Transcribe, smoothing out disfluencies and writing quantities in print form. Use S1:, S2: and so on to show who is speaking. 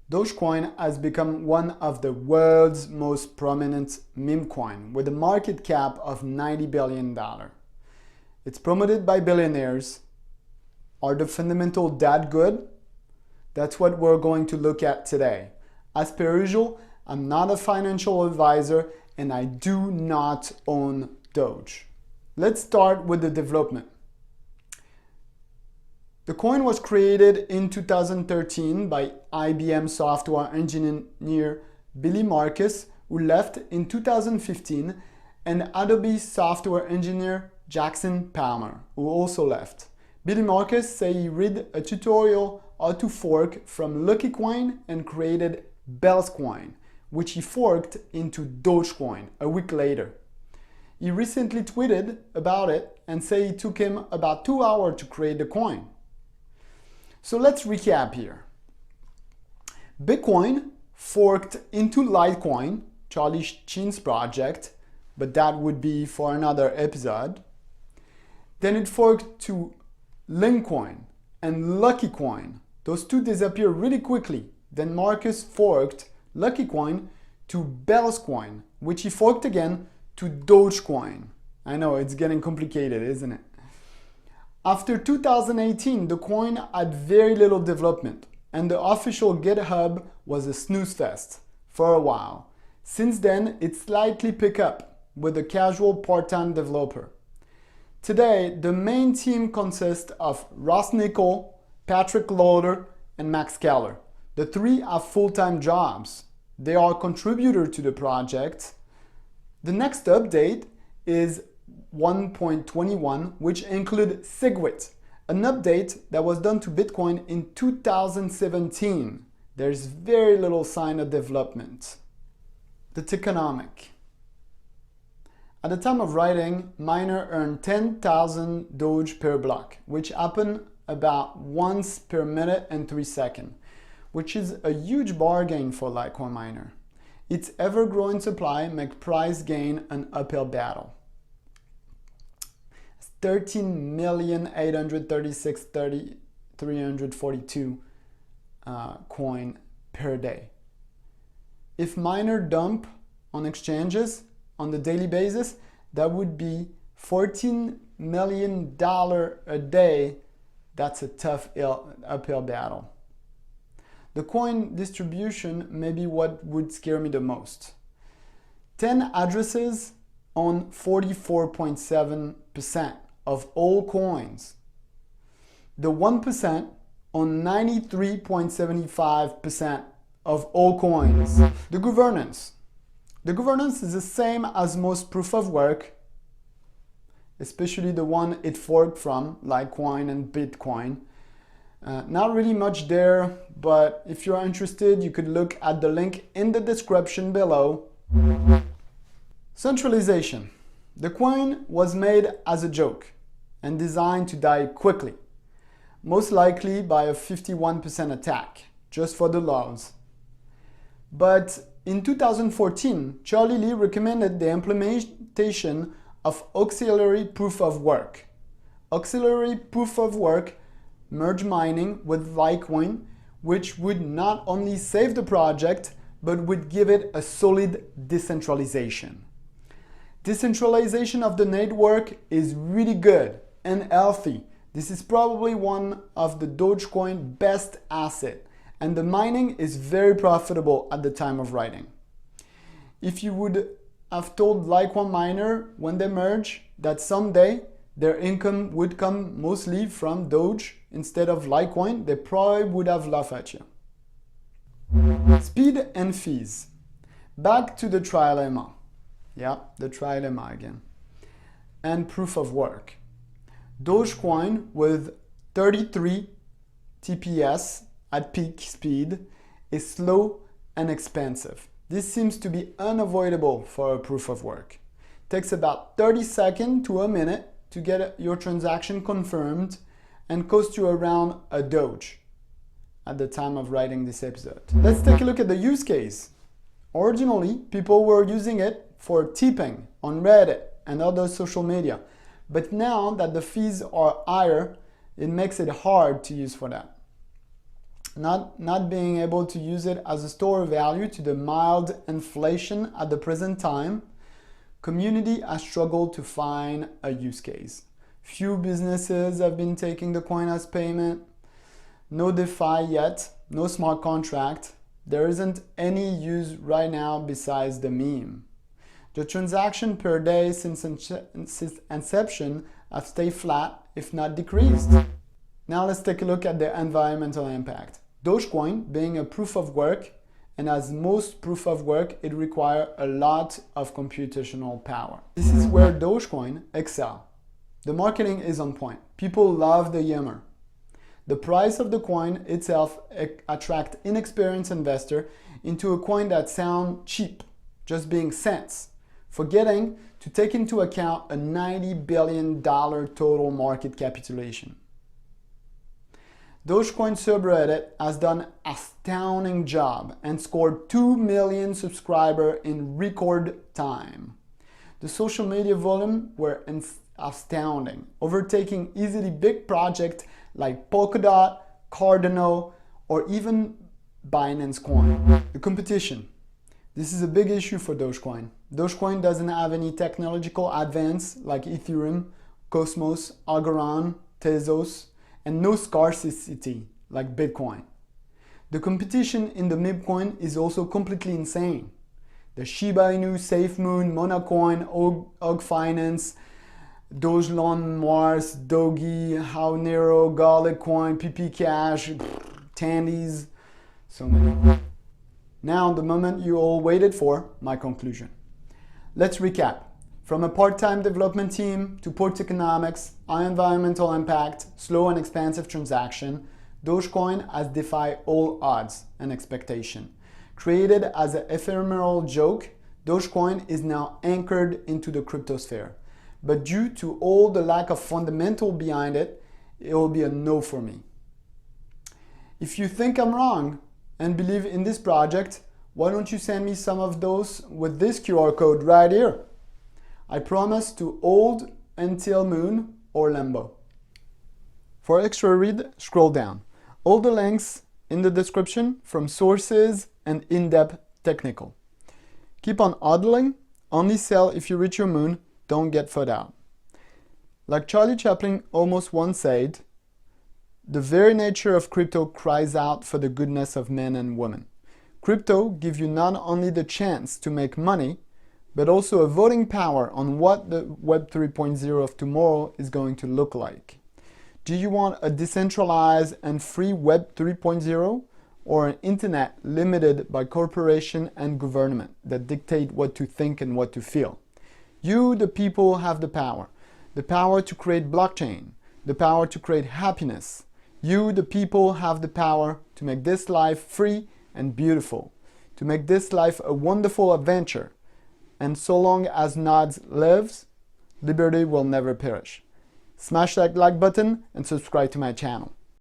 S1: Dogecoin has become one of the world's most prominent meme coin with a market cap of $90 billion. It's promoted by billionaires. Are the fundamentals that good? That's what we're going to look at today. As per usual, I'm not a financial advisor and I do not own Doge. Let's start with the development. The coin was created in 2013 by IBM software engineer Billy Markus, who left in 2015, and Adobe software engineer Jackson Palmer, who also left. Billy Markus said he read a tutorial how to fork from Lucky Coin and created Bell's Coin, which he forked into Dogecoin a week later. He recently tweeted about it and said it took him about 2 hours to create the coin. So let's recap here. Bitcoin forked into Litecoin, Charlie Chin's project, but that would be for another episode. Then it forked to Linkcoin and Lucky Coin. Those two disappeared really quickly. Then Markus forked Lucky Coin to Bell's Coin, which he forked again to Dogecoin. I know it's getting complicated, isn't it? After 2018, the coin had very little development, and the official GitHub was a snooze fest for a while. Since then, it slightly picked up with a casual part-time developer. Today, the main team consists of Ross Nickel, Patrick Lauder, and Max Keller. The three have full-time jobs. They are contributors to the project. The next update is 1.21, which include SegWit, an update that was done to Bitcoin in 2017. There's very little sign of development. The Tokenomics. At the time of writing, miner earned 10,000 Doge per block, which happened about once per minute and 3 seconds, which is a huge bargain for Litecoin miner. Its ever-growing supply makes price gain an uphill battle. 13,836,342 coin per day. If miner dump on exchanges on the daily basis, that would be $14 million a day. That's a tough uphill battle. The coin distribution may be what would scare me the most. 10 addresses on 44.7% of all coins. The 1% on 93.75% of all coins. The governance. The governance is the same as most proof of work, especially the one it forked from, Litecoin and Bitcoin. Not really much there, but if you're interested, you could look at the link in the description below. Centralization. The coin was made as a joke and designed to die quickly, most likely by a 51% attack, just for the lols. But in 2014, Charlie Lee recommended the implementation of auxiliary proof of work. Auxiliary proof of work merge mining with Litecoin, which would not only save the project, but would give it a solid decentralization. Decentralization of the network is really good and healthy. This is probably one of the Dogecoin best asset, and the mining is very profitable at the time of writing. If you would have told Litecoin miner when they merge that someday their income would come mostly from Doge instead of Litecoin, they probably would have laughed at you. Speed and fees. Back to the trilemma. Yeah, the trilemma again. And proof of work. Dogecoin with 33 TPS at peak speed is slow and expensive. This seems to be unavoidable for a proof of work. Takes about 30 seconds to a minute to get your transaction confirmed and costs you around a Doge at the time of writing this episode. Let's take a look at the use case. Originally, people were using it for tipping on Reddit and other social media. But now that the fees are higher, it makes it hard to use for that. not being able to use it as a store of value to the mild inflation at the present time, community has struggled to find a use case. Few businesses have been taking the coin as payment. No DeFi yet, no smart contract. There isn't any use right now besides the meme. The transaction per day since inception have stayed flat, if not decreased. Now let's take a look at the environmental impact. Dogecoin being a proof of work, and as most proof of work, it requires a lot of computational power. This is where Dogecoin excel. The marketing is on point. People love the humor. The price of the coin itself attracts inexperienced investor into a coin that sounds cheap, just being cents, forgetting to take into account a $90 billion total market capitalization. Dogecoin subreddit has done an astounding job and scored 2 million subscribers in record time. The social media volume were astounding, overtaking easily big projects like Polkadot, Cardano, or even Binance Coin. The competition. This is a big issue for Dogecoin. Dogecoin doesn't have any technological advance like Ethereum, Cosmos, Algorand, Tezos, and no scarcity like Bitcoin. The competition in the meme coin is also completely insane. The Shiba Inu, SafeMoon, Monacoin, Og Finance, Dogelon, Mars, Dogi, How Nero, Garlic Coin, PP Cash, Tandies, so many. Now the moment you all waited for, my conclusion. Let's recap. From a part-time development team to poor Tokenomics, high environmental impact, slow and expensive transaction, Dogecoin has defied all odds and expectation. Created as an ephemeral joke, Dogecoin is now anchored into the cryptosphere. But due to all the lack of fundamental behind it, it will be a no for me. If you think I'm wrong and believe in this project, why don't you send me some of those with this QR code right here? I promise to hold until moon or limbo. For extra read, scroll down. All the links in the description from sources and in-depth technical. Keep on hodling, only sell if you reach your moon, don't get fought out. Like Charlie Chaplin almost once said, the very nature of crypto cries out for the goodness of men and women. Crypto gives you not only the chance to make money, but also a voting power on what the Web 3.0 of tomorrow is going to look like. Do you want a decentralized and free Web 3.0 or an internet limited by corporation and government that dictate what to think and what to feel? You, the people, have the power to create blockchain, the power to create happiness. You, the people, have the power to make this life free and beautiful, to make this life a wonderful adventure. And so long as Nods lives, liberty will never perish. Smash that like button and subscribe to my channel.